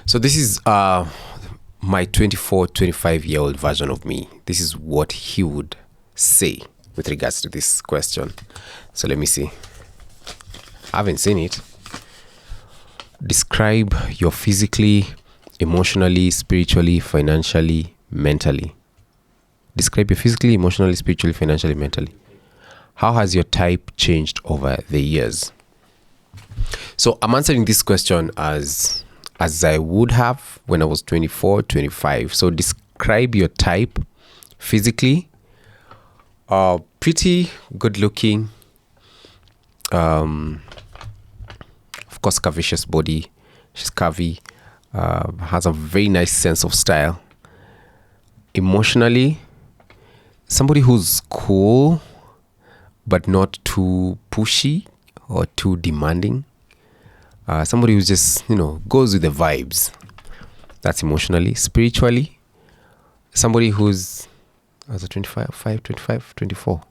So this is my 25-year-old version of me. This is what he would say with regards to this question. So let me see. I haven't seen it. Describe your physically, emotionally, spiritually, financially, mentally. Describe your physically, emotionally, spiritually, financially, mentally. How has your type changed over the years? So I'm answering this question as I would have when I was 24, 25. So describe your type physically. Pretty good looking. Of course, curvaceous body. She's curvy. Has a very nice sense of style. Emotionally, somebody who's cool, but not too pushy or too demanding. Somebody who just, goes with the vibes. That's emotionally. Spiritually, somebody who's 24.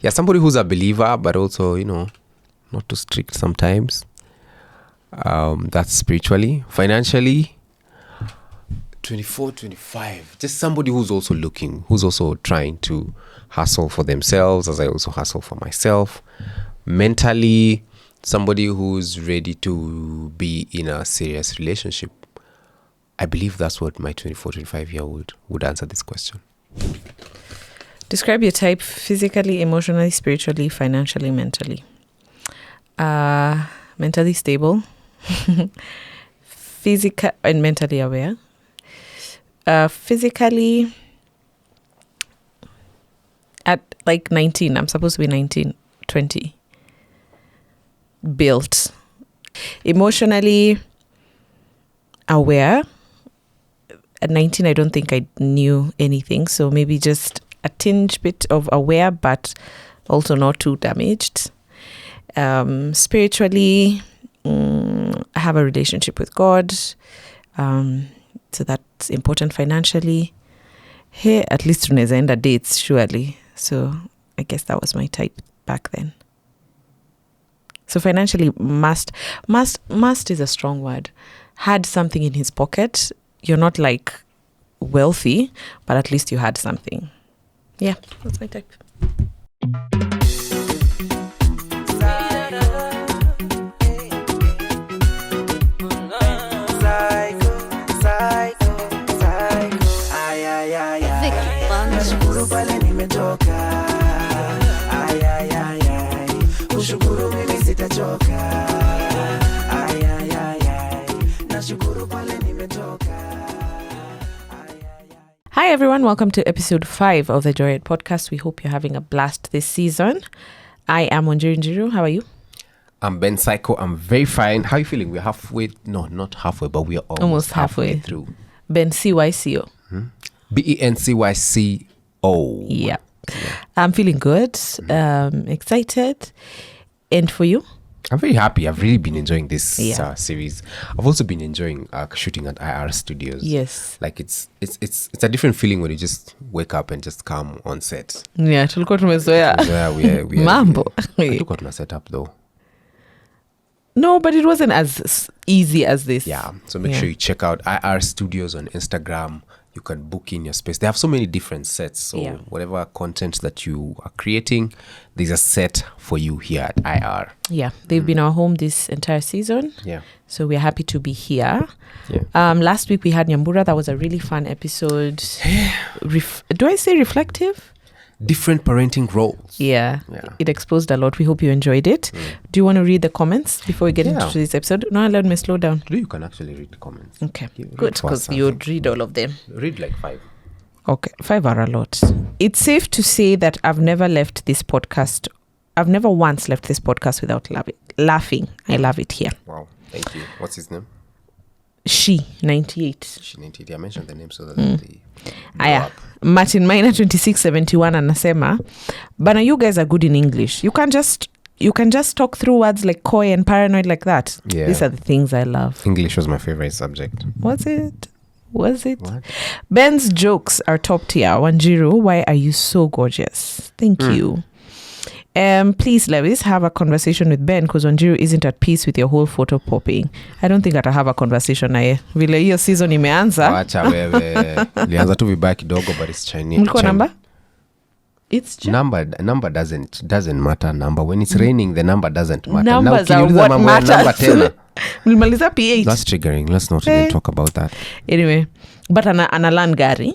Yeah, somebody who's a believer, but also, not too strict sometimes. That's spiritually. Financially, 24, 25. Just somebody who's also looking, who's also trying to hustle for themselves, as I also hustle for myself. Mentally, somebody who's ready to be in a serious relationship. I believe that's what my 24, 25-year-old would answer this question. Describe your type physically, emotionally, spiritually, financially, mentally. Mentally stable. Physical and mentally aware. Physically, at like 19, I'm supposed to be 19, 20. Built. Emotionally aware. At 19, I don't think I knew anything. So maybe just a tinge bit of aware, but also not too damaged. Spiritually, I have a relationship with God. So that's important. Financially. Hey, at least tunaweza enda dates, surely. So I guess that was my type back then. So financially, must is a strong word. Had something in his pocket. You're not like wealthy, but at least you had something. Yeah, that's my type. Hi everyone, welcome to episode 5 of the Joyed podcast. We hope you're having a blast this season. I am Wanjiru Njiru. How are you? I'm Ben Psycho. I'm very fine. How are you feeling? We're halfway, no, not halfway, but we're almost halfway through. Ben CYCO. BENCYCO. Yeah. I'm feeling good, excited. And for you? I'm very happy. I've really been enjoying this series. I've also been enjoying shooting at IR studios. Yes. Like it's a different feeling when you just wake up and just come on set. Yeah, tulikuwa tumezoea. Mambo. Tulikuwa tuna set up though. No, but it wasn't as easy as this. Yeah. So make sure you check out IR Studios on Instagram. You can book in your space. They have so many different sets. So whatever content that you are creating, there's a set for you here at IR. Yeah. They've been our home this entire season. Yeah. So we're happy to be here. Yeah. Last week we had Nyambura. That was a really fun episode. Do I say reflective? Different parenting roles. Yeah. It exposed a lot. We hope you enjoyed it. Do you want to read the comments before we get into this episode? No, let me slow down. You can actually read the comments. Okay. Good, because you would read all of them. Read like 5. Okay. 5 are a lot. It's safe to say that I've never once left this podcast without laughing. I love it here. Wow. Thank you. What's his name? She 98. She 98. I mentioned the name so that they Aya. Martin Minor 2671 anasema, Bana, you guys are good in English. You can just talk through words like coy and paranoid like that. Yeah. These are the things I love. English was my favorite subject. Was it? What? Ben's jokes are top tier. Wanjiru, why are you so gorgeous? Thank you. Please, Lewis, have a conversation with Ben because Wanjiru isn't at peace with your whole photo popping. I don't think I'll have a conversation naye. Vile hiyo season imeanza. Wacha wewe. Lianza tu vibaya kidogo, but it's Chinese. Mlikuwa number? It's number doesn't matter. Number when it's raining, the number doesn't matter. Numbers now, are what matters. Number 10. Mlimaliza PH. That's triggering. Let's not even talk about that. Anyway, but ana land gari.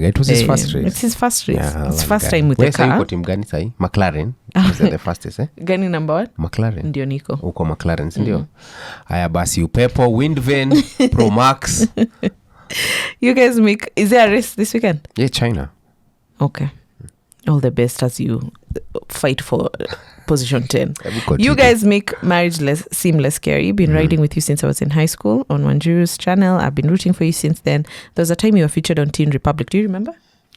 It was his first race. It's his first race. Yeah, it's first time with the car. Where team gani sahi? McLaren. Was the fastest, eh? Gani number what? McLaren. Ndio niko. Uko McLaren, sindio? Haya basi upepo, Windvane, Pro Max. You guys is there a race this weekend? Yeah, China. Okay. All the best as you fight for position 10. You guys make marriage seem less scary. Been riding with you since I was in high school on Wanjiru's channel. I've been rooting for you since then. There was a time you were featured on Teen Republic. Do you remember?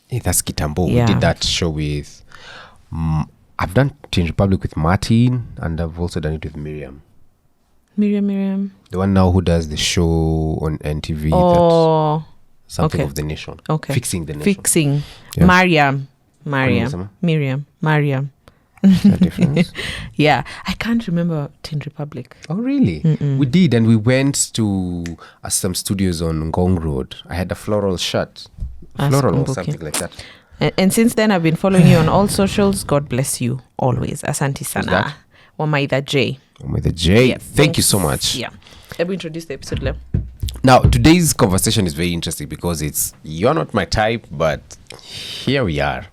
Yeah, that's Kitambo. Yeah. We did that show with... I've done Teen Republic with Martin, and I've also done it with Miriam. Miriam. The one now who does the show on NTV. Oh. Something of the nation. Okay. Fixing the nation. Fixing. Yeah. Miriam. That difference? Yeah, I can't remember Teen Republic. Oh, really? We did, and we went to some studios on Ngong Road. I had a floral shirt. Floral or something like that. And since then, I've been following you on all socials. God bless you always. Asante sana. Wamaitha J. Wamaitha J. Yeah, Thank you so much. Yeah. Let me introduce the episode, Lem. Now, today's conversation is very interesting because you're not my type, but here we are.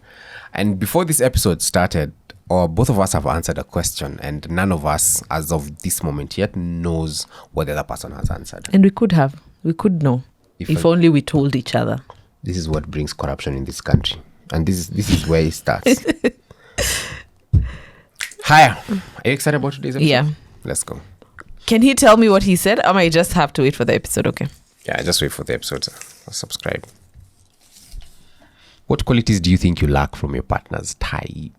And before this episode started, both of us have answered a question, and none of us, as of this moment yet, knows what the other person has answered. And we could know, if only we told each other. This is what brings corruption in this country, and this is where it starts. Hi, are you excited about today's episode? Yeah. Let's go. Can he tell me what he said, or I just have to wait for the episode? Okay. Yeah, just wait for the episode. Subscribe. What qualities do you think you lack from your partner's type?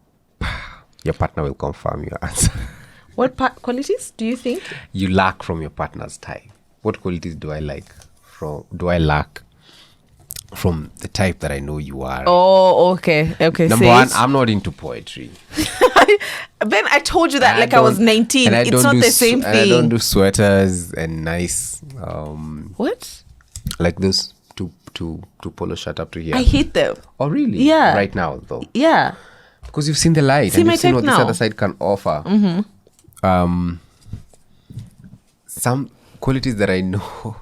Your partner will confirm your answer. What qualities do you think you lack from your partner's type? What qualities do I lack from the type that I know you are? Oh, okay. Number one, I'm not into poetry. Ben, I told you that I was 19. It's not the same thing. I don't do sweaters and nice. What? Like this to polo shirt up to here. I hate them. Oh, really? Yeah. Right now, though. Yeah. Because you've seen the light and you've seen what this other side can offer. Some qualities that I know.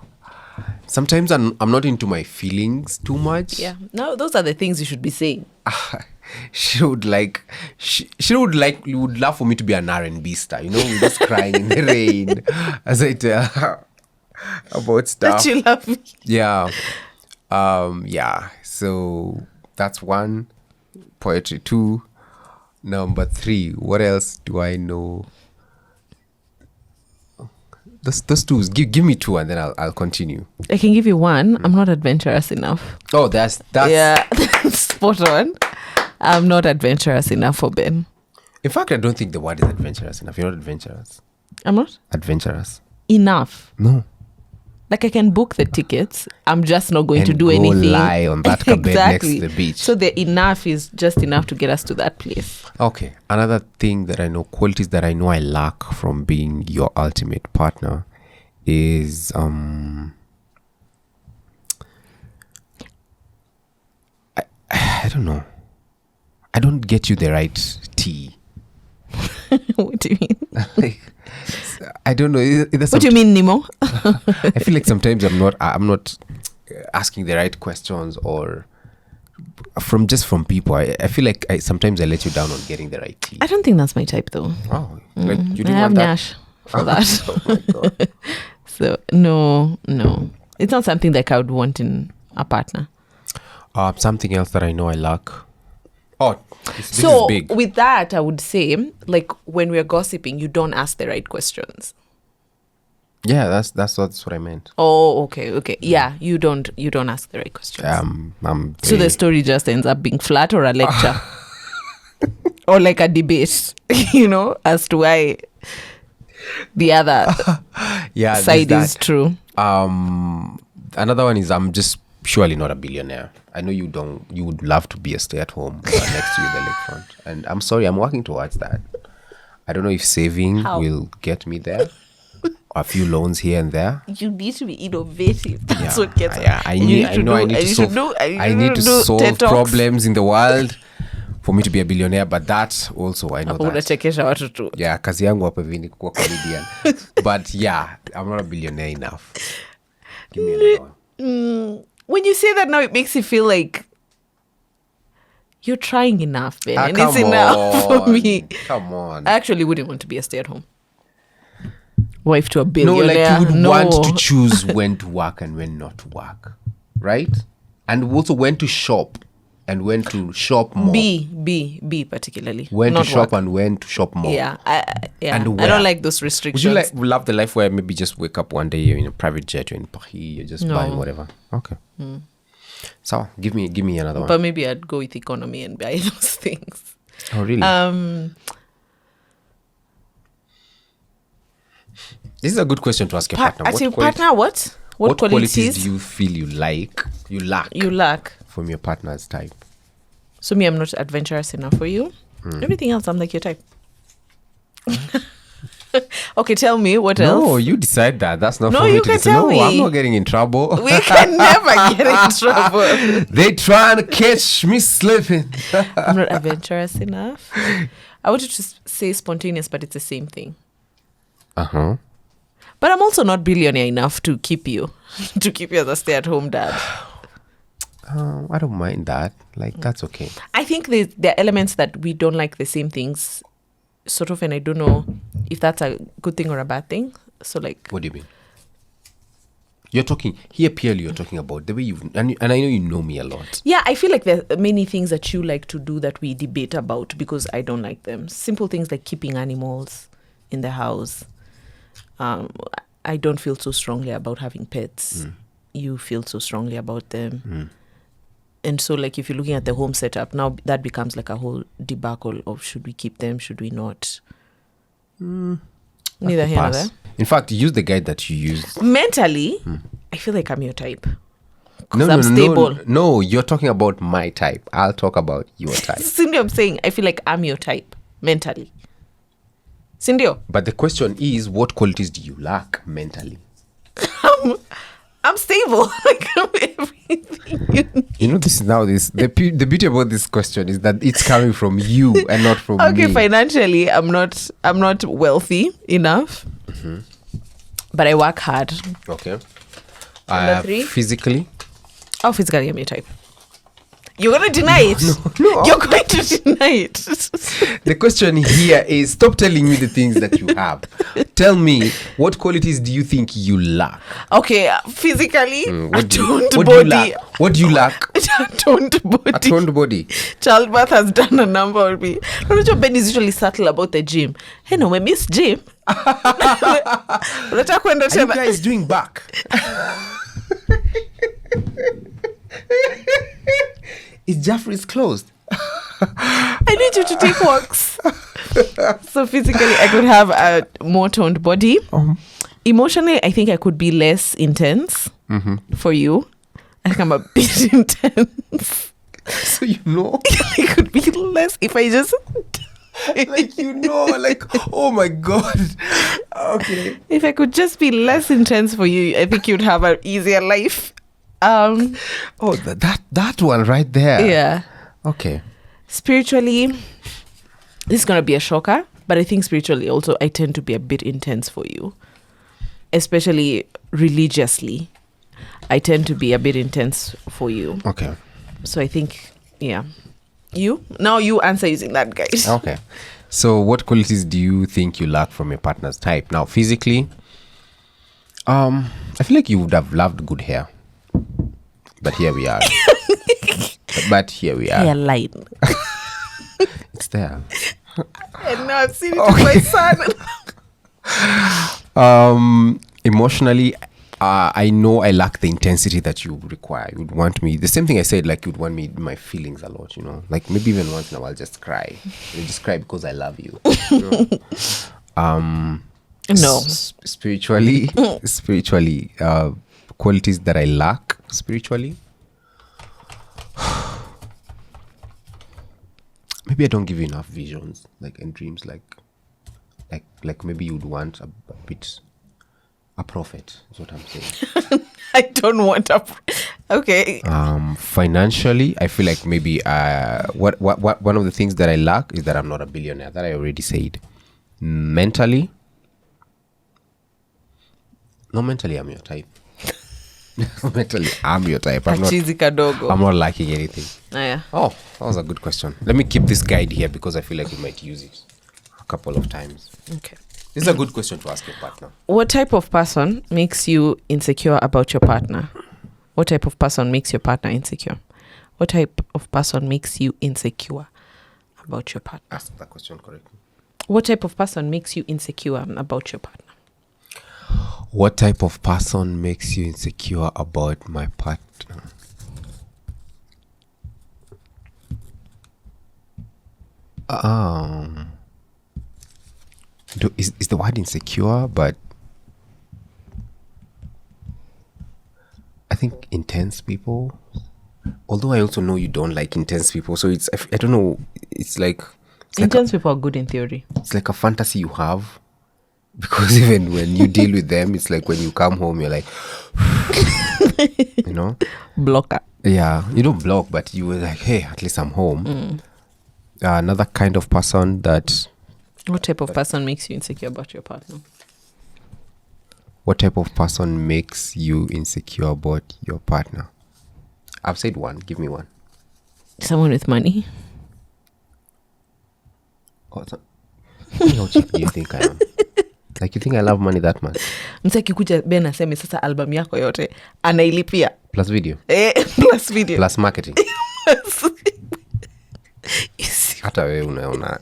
Sometimes I'm not into my feelings too much. Yeah. No, those are the things you should be saying. She would love for me to be an R&B star, just crying in the rain as I tell her about stuff. That you love me. Yeah. Yeah. So that's one. Poetry. 2. Number 3. What else do I know? Those 2. Give me 2 and then I'll continue. I can give you 1. I'm not adventurous enough. Oh, that's yeah, that's spot on. I'm not adventurous enough for Ben. In fact, I don't think the word is adventurous enough. You're not adventurous. I'm not adventurous enough. No. Like I can book the tickets. I'm just not going to do anything. Lie on that bed next to the beach. So the enough is just enough to get us to that place. Okay. Another thing that I know, qualities that I know I lack from being your ultimate partner is I don't know. I don't get you the right tea. What do you mean? I don't know. What do you mean, Nemo? I feel like sometimes I'm not asking the right questions, or from people. I feel like sometimes I let you down on getting the right tea. I don't think that's my type, though. Oh, like you didn't I have want that? Nash for that. Oh my God. So no, it's not something that I would want in a partner. Something else that I know I lack. Oh, this so is big. With that, I would say, like when we're gossiping, you don't ask the right questions. Yeah, that's what I meant. Oh, okay. Yeah, you don't ask the right questions. So the story just ends up being flat or a lecture, or like a debate, as to why the other side is true. Another one is I'm just surely not a billionaire. I know you don't. You would love to be a stay-at-home next to you in the lakefront, and I'm sorry, I'm working towards that. I don't know if saving will get me there. A few loans here and there. You need to be innovative. That's what gets. I need to solve problems in the world for me to be a billionaire. But that also I know that. Yeah, kazi yangu hapa hivi ni kuwa comedian. But yeah, I'm not a billionaire enough. Give me another one. When you say that now, it makes you feel like you're trying enough, Ben. And it's enough for me. Come on. I actually wouldn't want to be a stay-at-home wife to a billionaire. No, like you would want to choose when to work and when not to work, right? And also when to shop and when to shop more. B particularly. When not to shop work. and when to shop more. Yeah, And I don't like those restrictions. Would you love the life where maybe just wake up one day, you're in a private jet, you're in Paris, you're just buying whatever? Okay. So give me another one. But maybe I'd go with economy and buy those things. Oh, really? This is a good question to ask your partner. What qualities do you feel you lack from your partner's type? So me, I'm not adventurous enough for you. Everything else, I'm like your type. Okay, tell me what else. No, you decide that. That's not No, for me you to can decide. tell No, me. I'm not getting in trouble. We can never get in trouble. They trying to catch me slipping. I'm not adventurous enough. I wanted to say spontaneous, but it's the same thing. Uh-huh. But I'm also not billionaire enough to keep you as a stay-at-home dad. I don't mind that. Like, that's okay. I think there are elements that we don't like the same things, sort of, and I don't know if that's a good thing or a bad thing. So, like... What do you mean? You're talking about the way and I know you know me a lot. Yeah, I feel like there are many things that you like to do that we debate about because I don't like them. Simple things like keeping animals in the house. I don't feel so strongly about having pets. You feel so strongly about them. And so, like, if you're looking at the home setup, now that becomes like a whole debacle of should we keep them, should we not? Neither here nor there. In fact, use the guide that you used. Mentally, I feel like I'm your type. No, I'm stable. No, you're talking about my type. I'll talk about your type. Cindy, I'm saying I feel like I'm your type mentally. Cindy. But the question is, what qualities do you lack mentally? I'm stable. Like I'm everything you need. You know, the beauty about this question is that it's coming from you and not from me. Okay, financially, I'm not wealthy enough, but I work hard. Okay. Number 3. Physically. Oh, physically, I'm your type. You're going to deny it. No. You're going to deny it. The question here is, stop telling me the things that you have. Tell me, what qualities do you think you lack? Okay, physically, a toned what body. What do you lack? A toned body. A toned body. Childbirth has done a number on me. Ben is usually subtle about the gym. Hey, no, we miss gym. Are you guys doing back? Is Jeffrey's closed? I need you to take walks. So physically, I could have a more toned body. Emotionally, I think I could be less intense for you. I think I'm a bit intense. So you know? I could be less if I just... oh my God. Okay. If I could just be less intense for you, I think you'd have an easier life. That one right there. Yeah. Okay. Spiritually, this is going to be a shocker, but I think spiritually also I tend to be a bit intense for you, especially religiously. I tend to be a bit intense for you. Okay. So I think, yeah. Now you answer using that guide. Okay. So what qualities do you think you lack from your partner's type? Now, physically, I feel like you would have loved good hair. But here we are. Hairline. It's there. And now I've seen it with my son. Emotionally, I know I lack the intensity that you require. You would want me, the same thing I said, like you'd want me in my feelings a lot, you know, like maybe even once in a while just cry. Just cry because I love you. No. Spiritually, qualities that I lack spiritually. maybe I don't give you enough visions, like, and dreams, like maybe you'd want a bit a prophet. Is what I'm saying. I don't want a. Okay. Financially, I feel like maybe what one of the things that I lack is that I'm not a billionaire. That I already said. Mentally, no, mentally I'm your type. Mentally, I'm your type. I'm not lacking anything. Yeah. Oh, that was a good question. Let me keep this guide here because I feel like we might use it a couple of times. Okay. This is a good question to ask your partner. What type of person makes you insecure about your partner? What type of person makes your partner insecure? What type of person makes you insecure about your partner? Ask that question correctly. What type of person makes you insecure about your partner? What type of person makes you insecure about my partner? Is the word insecure, but I think intense people. Although I also know you don't like intense people, so it's I don't know. It's like intense people are good in theory. It's like a fantasy you have, because even when you deal with them, it's like when you come home, you're like, you know, blocker. Yeah, you don't block, but you were like, hey, at least I'm home. Another kind of person that. What type of person makes you insecure about your partner? What type of person makes you insecure about your partner? I've said one. Give me one. Someone with money. How cheap do you think I am? Like, you think I love money that much? Msaki kuja Ben aseme sasa album yako yote anailipia. Plus video. Plus video. Plus marketing. Hata wewe unaona.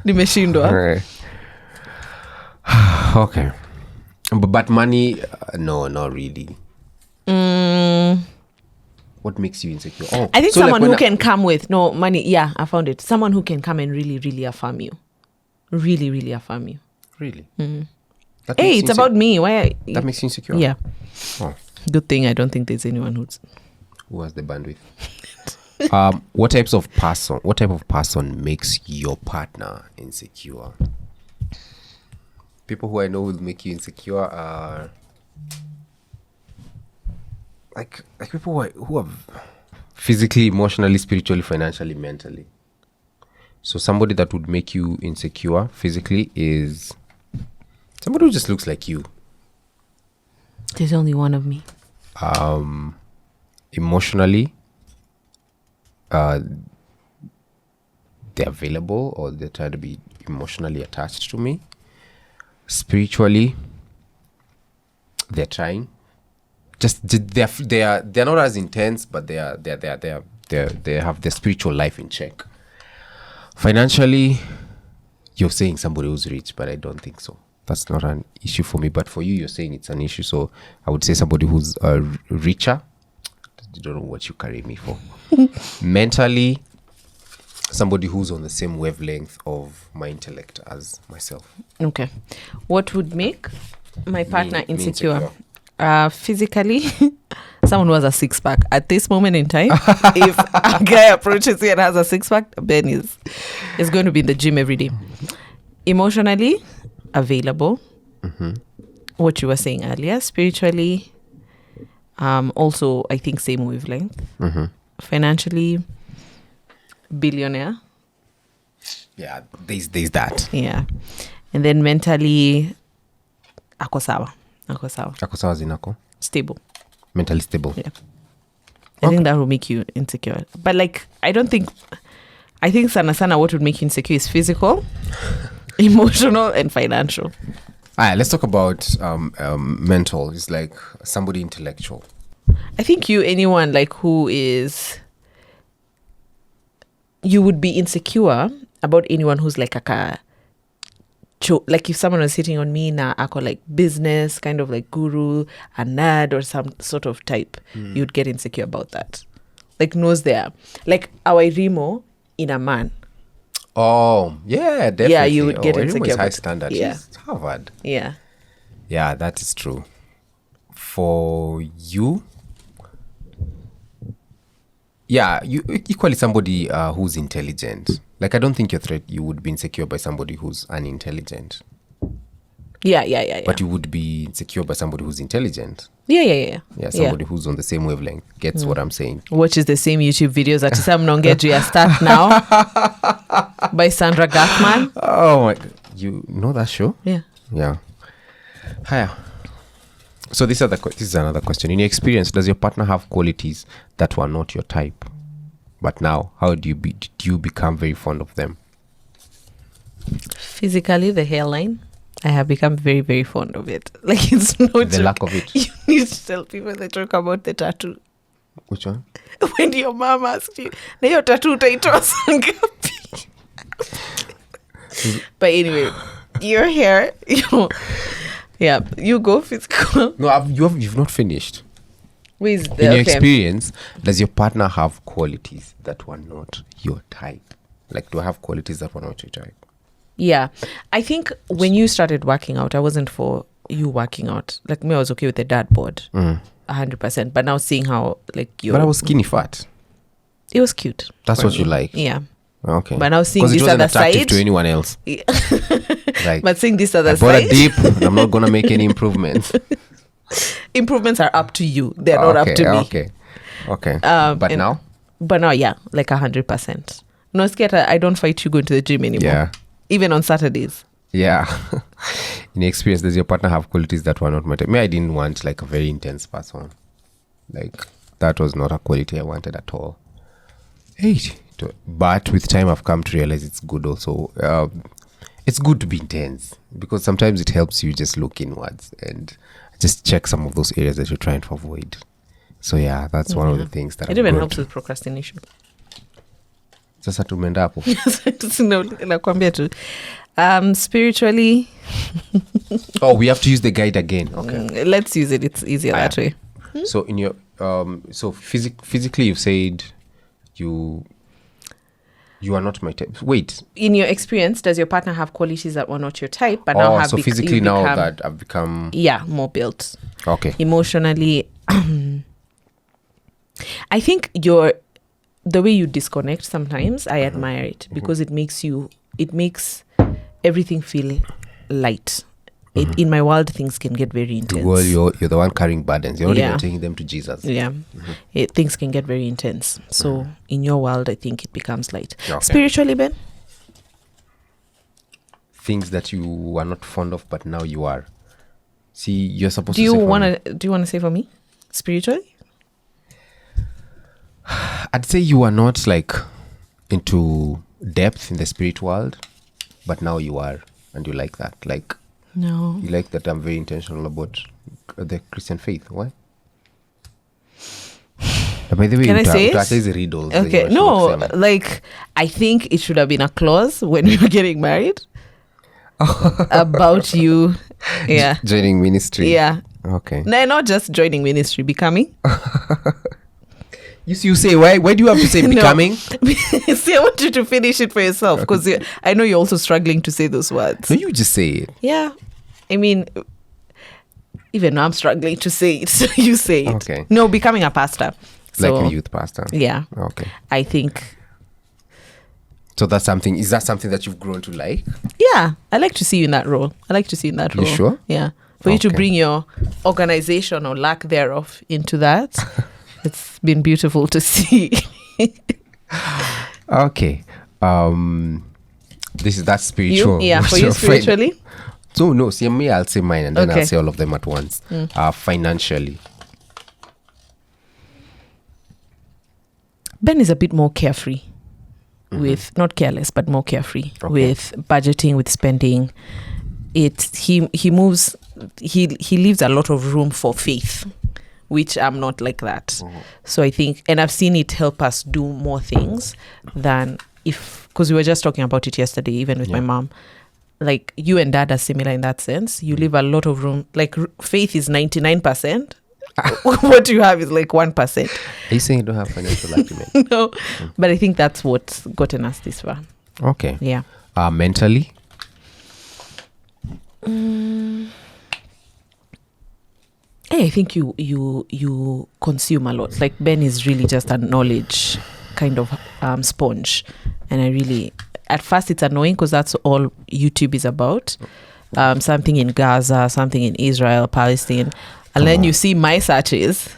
Nimeshindwa. Okay. But money, no, not really. What makes you insecure? Oh, I think so someone who can come with no money. Yeah, I found it. Someone who can come and really, really affirm you. Really, really affirm you. Really? Hey, it's about me. Why? That makes you insecure? Yeah. Oh. Good thing I don't think there's anyone who has the bandwidth. What type of person makes your partner insecure? People who I know will make you insecure are like people who are physically, emotionally, spiritually, financially, mentally. So somebody that would make you insecure physically is somebody who just looks like you. There's only one of me. Emotionally, they're available, or they try to be emotionally attached to me. Spiritually, they're trying. Just they're not as intense, but they have their spiritual life in check. Financially, you're saying somebody who's rich, but I don't think so. That's not an issue for me. But for you, you're saying it's an issue. So I would say somebody who's richer. You don't know what you carry me for. Mentally, somebody who's on the same wavelength of my intellect as myself. Okay. What would make my partner insecure? Physically, someone who has a six-pack. At this moment in time, if a guy approaches you and has a six-pack, Ben is going to be in the gym every day. Emotionally, available. What you were saying earlier. Spiritually, also, I think same wavelength. Financially, billionaire. Yeah, there's that. Yeah. And then mentally, ako sawa zinako. Stable. Mentally stable. Yeah. I think that will make you insecure. But like, I think sana what would make you insecure is physical, emotional, and financial. Alright, let's talk about mental. It's like somebody intellectual. I think anyone like who is, you would be insecure about anyone who's like like if someone was sitting on me na ako like business kind of like guru, a nerd or some sort of type, you'd get insecure about that. Like knows there, like our Rimo in a man. Oh yeah, definitely. Yeah, you would get insecure. Is high standard. Yeah. She's Harvard. Yeah. Yeah, that is true. For you, Yeah, you equally somebody who's intelligent. Like, I don't think you would be insecure by somebody who's unintelligent. Yeah. But you would be insecure by somebody who's intelligent. Yeah. Yeah, somebody who's on the same wavelength. Gets what I'm saying. Watches the same YouTube videos at Sam Nongeju Start Now by Sandra Gathman. Oh my God. You know that show? Yeah. Yeah. Hiya. So this is another question. In your experience, does your partner have qualities that were not your type? But now, how did you become very fond of them? Physically, the hairline. I have become very, very fond of it. Like, it's no The lack of it. You need to tell people the joke about the tattoo. Which one? When your mom asked you, na hiyo tattoo utaitoa saa ngapi? But anyway, your hair, yeah, you go physical. No, you've not finished. With In your experience, does your partner have qualities that were not your type? Like, do I have qualities that were not your type? Yeah. I think when you started working out, I wasn't for you working out. Like me, I was okay with the dad bod, 100%. But now seeing how, like, But I was skinny fat. It was cute. That's what you like? Yeah. Okay. But now seeing Because this it wasn't other attractive side to anyone else. Like, but seeing this other I bought side. a dip and I'm not going to make any improvements. Improvements are up to you. They're not up to me. Okay. But now, yeah, like 100%. No, scared. I don't fight you going to the gym anymore. Yeah. Even on Saturdays. Yeah. In your experience, does your partner have qualities that were not my type? Me, I didn't want like a very intense person. Like, that was not a quality I wanted at all. But with time, I've come to realize it's good also. It's good to be intense because sometimes it helps you just look inwards and just check some of those areas that you're trying to avoid. So yeah, that's one of the things that it even helps with procrastination. Sasa tumeenda hapo. Nakwambia tu. Spiritually. Oh, we have to use the guide again. Okay. Let's use it. It's easier that way. So in your physically, you've said you are not my type. Wait. In your experience, does your partner have qualities that were not your type, but now have physically now that I've become more built. Okay. Emotionally, I think the way you disconnect sometimes, I admire it because it makes everything feel light. In my world, things can get very intense. Well, you're the one carrying burdens. You're not even taking them to Jesus. Yeah. Things can get very intense. So in your world, I think it becomes light. Okay. Spiritually, Ben? Things that you are not fond of, but now you are. See, you're supposed do to say you want to say for me? Spiritually? I'd say you are not like into depth in the spirit world, but now you are, and you like that. Like, no, you like that I'm very intentional about the Christian faith. Why? By the way, can I say it? Say riddles. Okay, no, like I think it should have been a clause when we were getting married about you, joining ministry. Yeah. Okay. No, not just joining ministry, becoming. You say, why do you have to say becoming? See, I want you to finish it for yourself because I know you're also struggling to say those words. No, you just say it. Yeah. I mean, even now I'm struggling to say it. So you say it. Okay. No, becoming a pastor. So, like a youth pastor. Yeah. Okay. I think. So is that something that you've grown to like? Yeah. I like to see you in that role. You sure? Yeah. For you to bring your organization or lack thereof into that. It's been beautiful to see. Okay. That's spiritual. For you spiritually? So no, see me, I'll say mine and then I'll say all of them at once. Financially. Ben is a bit more carefree with, not careless, but more carefree with budgeting, with spending. He leaves a lot of room for faith, which I'm not like that. So I think, and I've seen it help us do more things than because we were just talking about it yesterday, even with my mom. Like you and dad are similar in that sense. You leave a lot of room. Like faith is 99%. What you have is like 1%. Are you saying you don't have financial acumen? No, but I think that's what's gotten us this far. Okay. Yeah. Mentally? I I think you consume a lot. Like Ben is really just a knowledge kind of sponge, and I really, at first it's annoying because that's all YouTube is about. Something in Gaza, something in Israel, Palestine, and then you see my searches.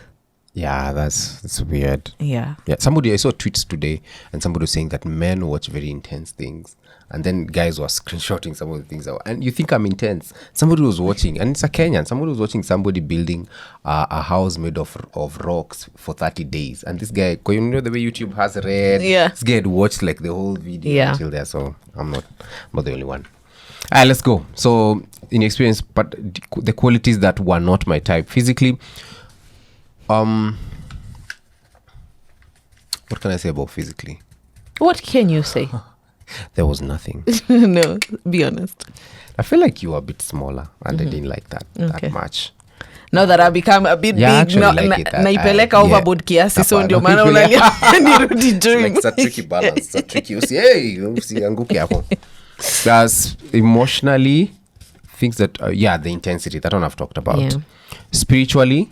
Yeah, that's weird. Yeah. Somebody, I saw tweets today, and somebody was saying that men watch very intense things, and then guys were screenshotting some of the things out. And you think I'm intense? Somebody was watching, and it's a Kenyan. Somebody was watching somebody building a house made of rocks for 30 days, and this guy, you know the way YouTube has read. Yeah. This guy had watched like the whole video until there. So I'm not the only one. Let's go. So in experience, but the qualities that were not my type physically. What can I say about physically? What can you say? There was nothing. No, be honest. I feel like you were a bit smaller, and I didn't like that much. Now that I've become a bit big, naipeleka overboard kiasi, so ndio maana unalia nirudi dream. Like it's a tricky balance. It's a tricky. Usianguke hapo. Plus, emotionally, things that the intensity that one I've talked about. Yeah. Spiritually,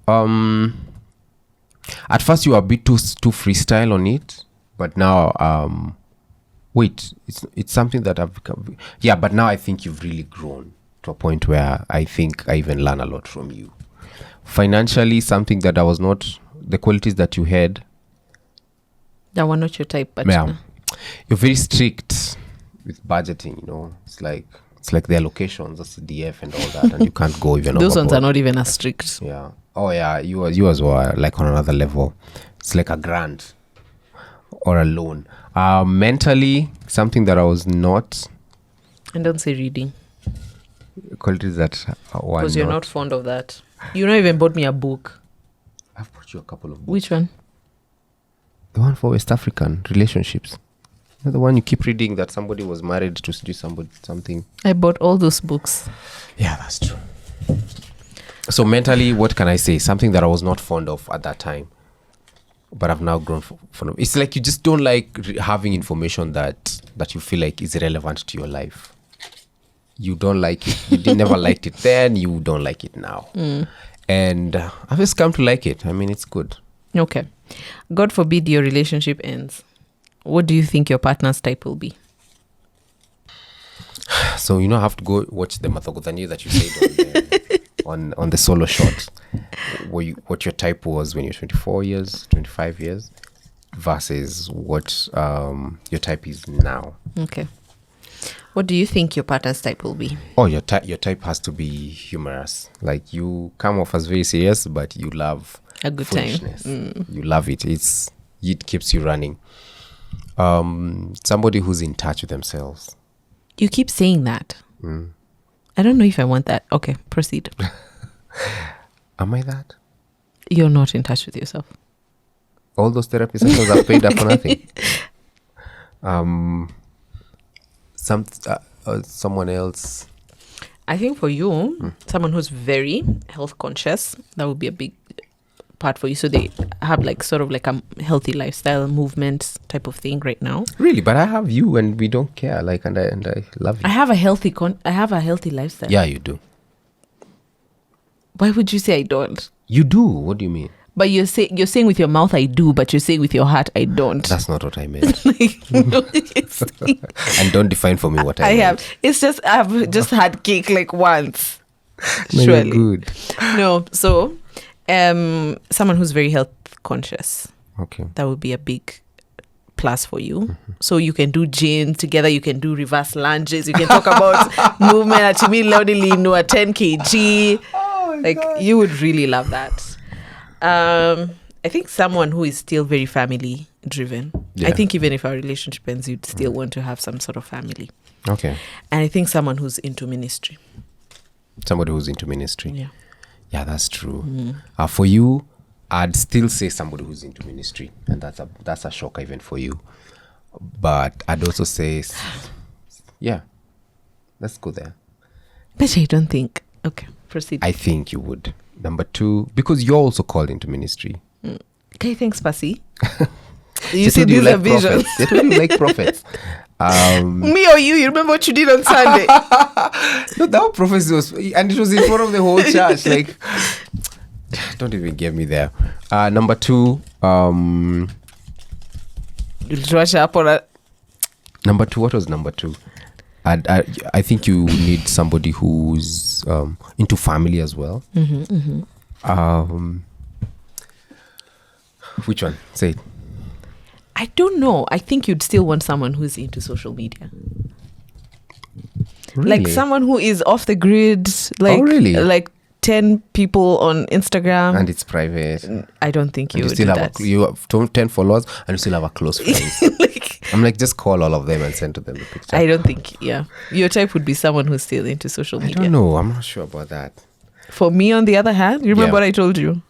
at first you were a bit too freestyle on it, but now it's something that I've become. Yeah, but now I think you've really grown to a point where I think I even learn a lot from you. Financially, something that I was not, the qualities that you had, that were not your type, but you're very strict with budgeting. It's like the allocations, the CDF and all that, and you can't go even those overboard. Ones are not even as strict. Yeah. Oh yeah, yours were like on another level. It's like a grant or a loan. Mentally, something that I was not. And don't say reading. Qualities that were because you're not fond of that. You not even bought me a book. I've bought you a couple of books. Which one? The one for West African relationships. The one you keep reading that somebody was married to do something. I bought all those books. Yeah, that's true. So mentally, what can I say? Something that I was not fond of at that time, but I've now grown fond of. It's like you just don't like having information that you feel like is relevant to your life. You don't like it. You never liked it then. You don't like it now. And I've just come to like it. I mean, it's good. Okay. God forbid your relationship ends. What do you think your partner's type will be? So I have to go watch the Mathogothani that you said on the solo shot. What your type was when you're 24 years, 25 years, versus what your type is now. Okay. What do you think your partner's type will be? Oh, your type has to be humorous. Like you come off as very serious, but you love a good foolishness. Time. You love it. It keeps you running. Somebody who's in touch with themselves. You keep saying that. I don't know if I want that. Okay, proceed. Am I that? You're not in touch with yourself. All those therapy sessions are paid up for nothing. Someone else. I think for you, someone who's very health conscious, that would be a big part for you. So they have like sort of like a healthy lifestyle movement type of thing right now. Really, but I have you, and we don't care. Like, and I love you. I have a healthy lifestyle. Yeah, you do. Why would you say I don't? You do. What do you mean? But you're saying with your mouth I do, but you're saying with your heart I don't. That's not what I meant. No, and don't define for me what I meant. have. It's just I've just had cake like once. No, surely. you're good. No, so someone who's very health conscious. Okay. That would be a big plus for you. So you can do gym together, you can do reverse lunges, you can talk about movement at me loudly, a 10 kg. Oh like God. You would really love that. I think someone who is still very family driven. Yeah. I think even if our relationship ends, you'd still want to have some sort of family. Okay. And I think someone who's into ministry. Somebody who's into ministry. Yeah. Yeah, that's true. For you, I'd still say somebody who's into ministry, and that's a shocker even for you. But I'd also say, yeah, let's go there. But I don't think. Okay, proceed. I think you would. Number 2, because you're also called into ministry. Okay, thanks, Pasi. You see, these are visions. They told you like prophets. Me or you remember what you did on Sunday? No, that prophecy was, and it was in front of the whole church. Like, don't even get me there. Number 2, number 2, what was number 2? I think you need somebody who's into family as well. Which one? Say it. I don't know. I think you'd still want someone who's into social media. Really? Like someone who is off the grid. Like, really? Like 10 people on Instagram. And it's private. I don't think you would still do have that. you have 10 followers and you still have a close friends. I'm like, just call all of them and send to them the picture. I don't think, your type would be someone who's still into social media. I don't know. I'm not sure about that. For me, on the other hand, you remember what I told you?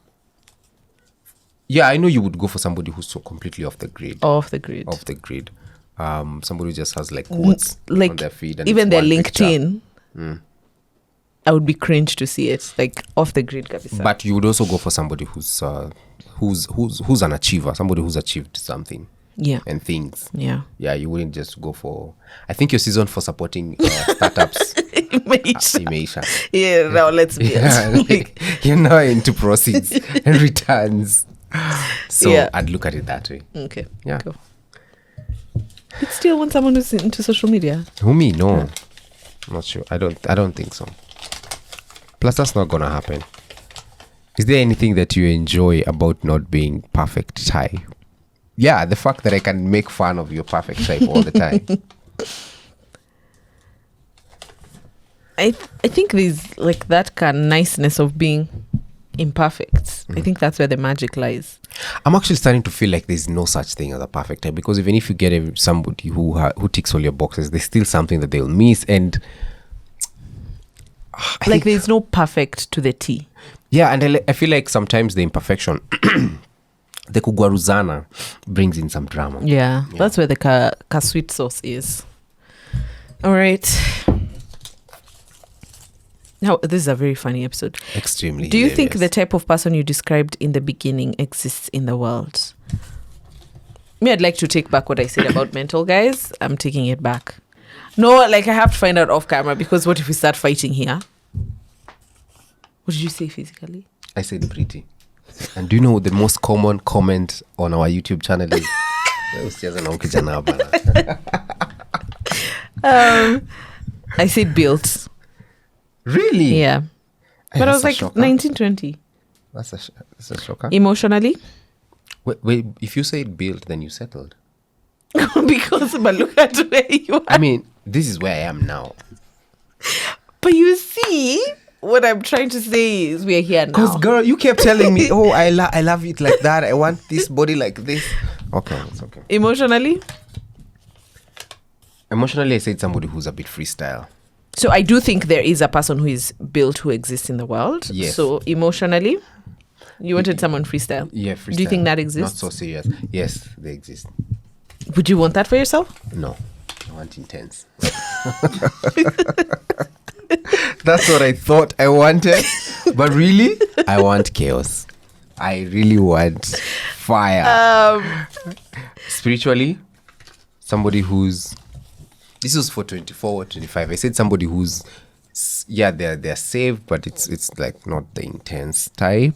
Yeah, I know you would go for somebody who's so completely off the grid. Off the grid. Somebody who just has like quotes on their feed. And even their LinkedIn. I would be cringe to see it. Like off the grid. Kabisa. But you would also go for somebody who's an achiever. Somebody who's achieved something. Yeah. And things. Yeah. Yeah, you wouldn't just go for... I think you're seasoned for supporting startups. Imeisha. Yeah, now let's be like, you're now into proceeds and returns. So I'd look at it that way. Okay. Yeah. Cool. You still want someone who's into social media? Who, me? No. I'm not sure. I don't think so. Plus, that's not gonna happen. Is there anything that you enjoy about not being perfect type? Yeah, the fact that I can make fun of your perfect type all the time. I think there's like that kind of niceness of being imperfect. I think that's where the magic lies. I'm actually starting to feel like there's no such thing as a perfect type, because even if you get somebody who ticks all your boxes, there's still something that they'll miss, and like there's no perfect to the T. Yeah, and I feel like sometimes the imperfection, the kugwaruzana, brings in some drama. Yeah. That's where the ka sweet sauce is. All right. Now, this is a very funny episode. Extremely. Do you hilarious. think the type of person you described in the beginning exists in the world? Me, I'd like to take back what I said about mental, guys. I'm taking it back. No, like I have to find out off camera, because what if we start fighting here? What did you say physically? I said pretty. And do you know the most common comment on our YouTube channel is? I said built. Really? Yeah. Hey, but I was like shocker. 1920. That's a shocker. Emotionally? Wait, if you say built, then you settled. Because, but look at where you are. I mean, this is where I am now. But you see, what I'm trying to say is we're here now. Because, girl, you kept telling me, oh, I love it like that. I want this body like this. Okay, it's okay. Emotionally, I said somebody who's a bit freestyle. so I do think there is a person who is built who exists in the world. Yes. So emotionally, you wanted someone freestyle. Yeah, freestyle. Do you think that exists? Not so serious. Yes, they exist. Would you want that for yourself? No, I want intense. That's what I thought I wanted. But really, I want chaos. I really want fire. Spiritually, somebody who's... This was for 24 or 25. I said somebody who's... Yeah, they're saved, but it's like not the intense type.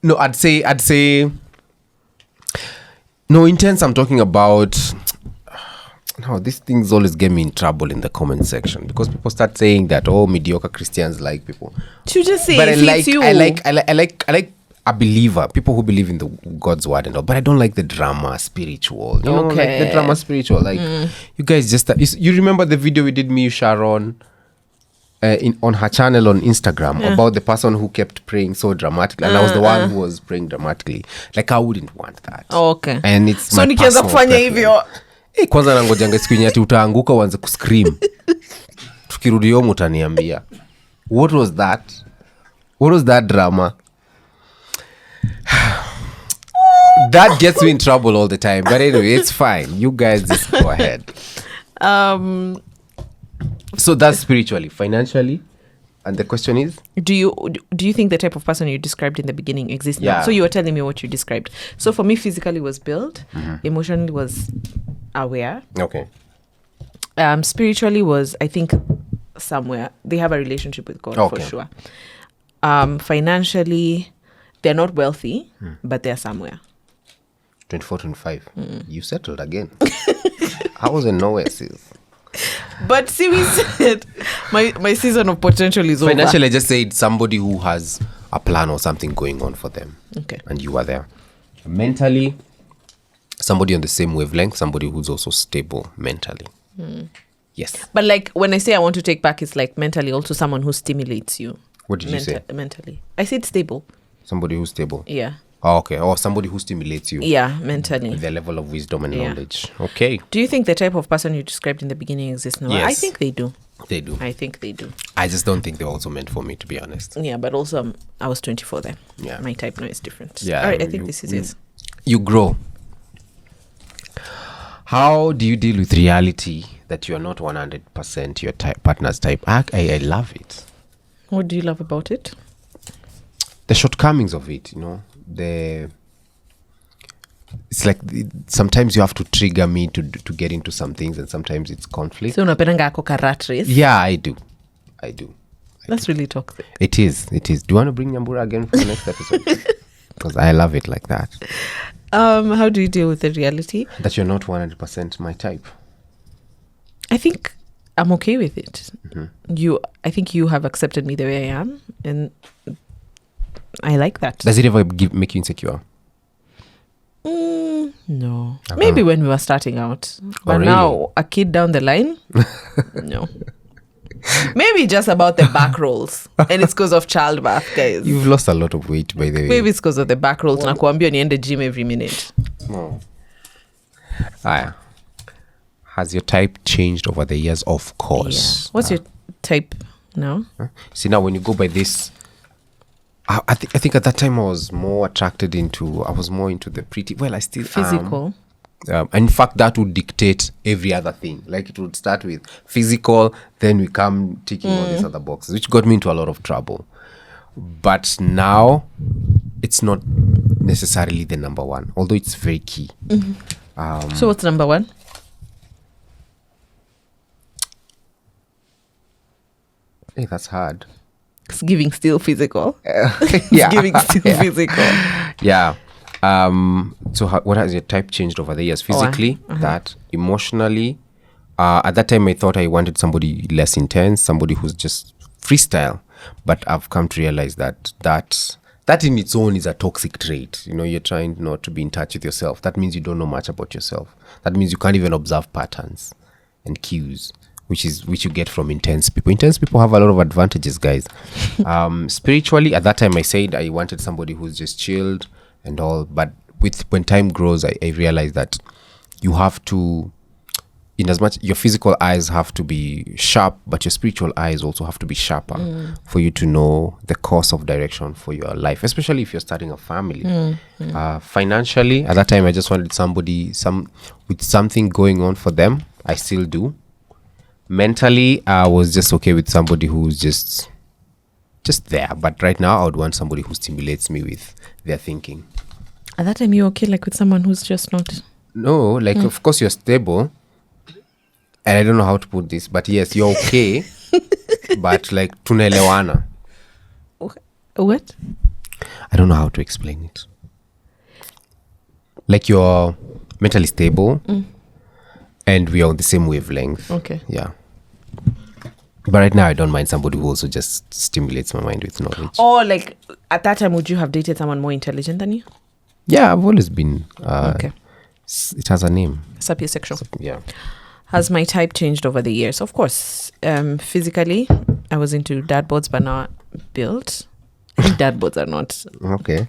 No, I'd say... No, intense, I'm talking about... No, these things always get me in trouble in the comment section, because people start saying that, oh, mediocre Christians like people. You just say But it fits you. I like a believer, people who believe in the God's word and all. But I don't like the drama spiritual. You know, like the drama spiritual. Like you guys just you remember the video we did, me, you, Sharon, on her channel on Instagram about the person who kept praying so dramatically, and I was the one who was praying dramatically. Like I wouldn't want that. Oh, okay. And it's So my nikianza personal kufanya preference. hivyo. Kwanza nangojanga siku yenye ati utaanguka uanze kuscream. Tukirudi home utaniambia. What was that drama? That gets me in trouble all the time. But anyway, it's fine. You guys just go ahead. So that's spiritually. Financially? And the question is? Do you think the type of person you described in the beginning exists now? Yeah. So you were telling me what you described. So for me, physically was built. Emotionally was aware. Okay. Spiritually was, I think, somewhere. They have a relationship with God for sure. Financially, they're not wealthy, but they're somewhere. 24, 25. You settled again. I was in nowhere, sis. But see, we said my season of potential is over. Financially, I just said somebody who has a plan or something going on for them. Okay. And you are there. Mentally, somebody on the same wavelength, somebody who's also stable mentally. Yes. But like when I say I want to take back, it's like mentally also someone who stimulates you. What did you say? Mentally. I said stable. Somebody who's stable. Yeah. Oh, okay. Or somebody who stimulates you. Yeah, mentally. With their level of wisdom and knowledge. Okay. Do you think the type of person you described in the beginning exists now? Yes. I think they do. They do. I think they do. I just don't think they're also meant for me, to be honest. Yeah, but also I was 24 then. Yeah. My type now is different. Yeah. All right, I think this is it. You grow. How do you deal with reality that you're not 100% your partner's type? I love it. What do you love about it? The shortcomings of it, it's like sometimes you have to trigger me to get into some things, and sometimes it's conflict. So unapendanga ako ka rat race? Yeah, I do. That's really toxic. It is. Do you want to bring Nyambura again for the next episode? Because I love it like that. How do you deal with the reality that you're not 100% my type? I think I'm okay with it. I think you have accepted me the way I am, and I like that. Does it ever make you insecure? No. Maybe when we were starting out. But really? Now, a kid down the line? No. Maybe just about the back rolls. And it's because of childbirth, guys. You've lost a lot of weight, by the way. Maybe it's because of the back rolls. Nakuambia niende gym every minute. Oh. Has your type changed over the years? Of course. Yeah. What's your type now? See, now when you go by this, I think at that time I was more into the pretty, well, I still physical. And in fact, that would dictate every other thing. Like it would start with physical, then we come ticking all these other boxes, which got me into a lot of trouble. But now, it's not necessarily the number one, although it's very key. So what's number one? Hey, that's hard. It's giving still physical. Yeah. Giving still physical. Yeah. So what has your type changed over the years? Physically, that. Emotionally. At that time, I thought I wanted somebody less intense, somebody who's just freestyle. But I've come to realize that in its own is a toxic trait. You're trying not to be in touch with yourself. That means you don't know much about yourself. That means you can't even observe patterns and cues, which you get from intense people. Intense people have a lot of advantages, guys. Spiritually, at that time, I said I wanted somebody who's just chilled and all. But when time grows, I realized that you have to, in as much your physical eyes have to be sharp, but your spiritual eyes also have to be sharper for you to know the course of direction for your life, especially if you're starting a family. Financially, at that time, I just wanted somebody with something going on for them. I still do. Mentally, I was just okay with somebody who's just there. But right now, I would want somebody who stimulates me with their thinking. At that time, you're okay, like with someone who's just not... No, like, of course, you're stable. And I don't know how to put this, but yes, you're okay. But like, tunaelewana. What? I don't know how to explain it. Like, you're mentally stable. And we are on the same wavelength. Okay. Yeah. But right now, I don't mind somebody who also just stimulates my mind with knowledge. Or like, at that time, would you have dated someone more intelligent than you? Yeah, I've always been. Okay. It has a name. Sapiosexual. Yeah. Has my type changed over the years? Of course. Physically, I was into dad boards, but not built. Dad boards are not. Okay.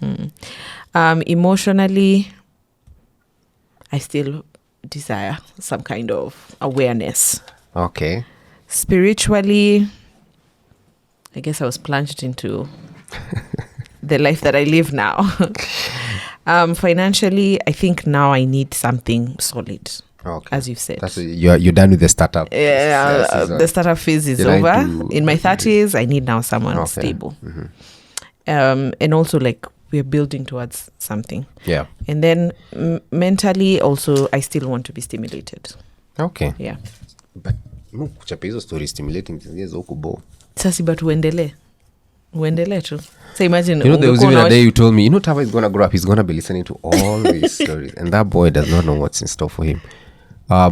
Emotionally, I still desire some kind of awareness. Okay. Spiritually, I guess I was plunged into the life that I live now. Financially, I think now I need something solid. Okay. As you've said. You're done with the startup. Yeah, the startup phase is over. In my 30s, I need now someone stable. And also, like, we're building towards something. Yeah. And then mentally, also, I still want to be stimulated. Okay. Yeah. But kuchapa hizo story stimulating zingine huko bo. Sasa but uendelee tu. So imagine, there was even a day you told me, Tava is gonna grow up, he's gonna be listening to all these stories, and that boy does not know what's in store for him.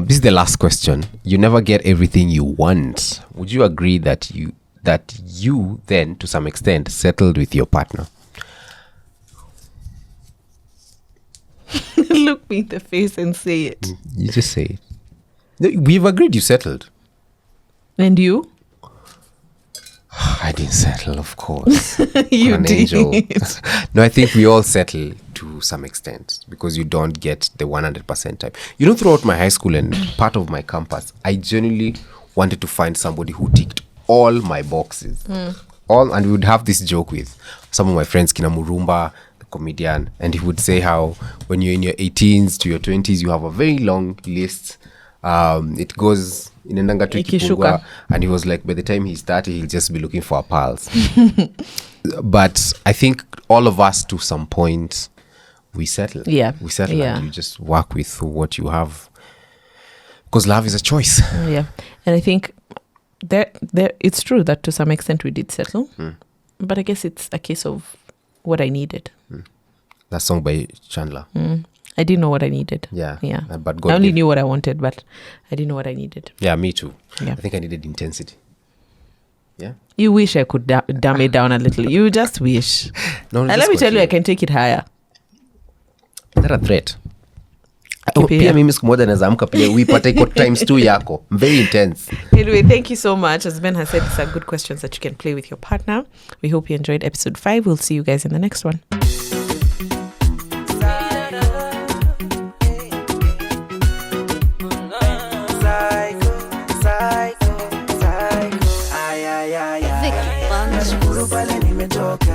This is the last question. You never get everything you want. Would you agree that you then, to some extent, settled with your partner? Look me in the face and say it. You just say it. No, we've agreed you settled. And you? I didn't settle, of course. You did. No, I think we all settle to some extent because you don't get the 100% type. Throughout my high school and part of my campus, I genuinely wanted to find somebody who ticked all my boxes. And we would have this joke with some of my friends, Kina Murumba, the comedian, and he would say how when you're in your 18s to your 20s, you have a very long list. It goes inaendanga tu ikipungua, and he was like, by the time he's 30, he'll just be looking for a pals. But I think all of us, to some point, we settle. We settle, and you just work with what you have, because love is a choice. And I think there it's true that to some extent we did settle, but I guess it's a case of what I needed. That song by Chandler. I didn't know what I needed. But God I only knew what I wanted, but I didn't know what I needed. Me too. I think I needed intensity. You wish I could dumb it down a little. You just wish. And let me tell you, I can take it higher. Is that a threat? Pia mimi siku moja naweza amka pia uipate iko times 2 yako. Very intense. Anyway, thank you so much. As Ben has said, these are good questions that you can play with your partner. We hope you enjoyed episode 5. We'll see you guys in the next one. Pale nimetoka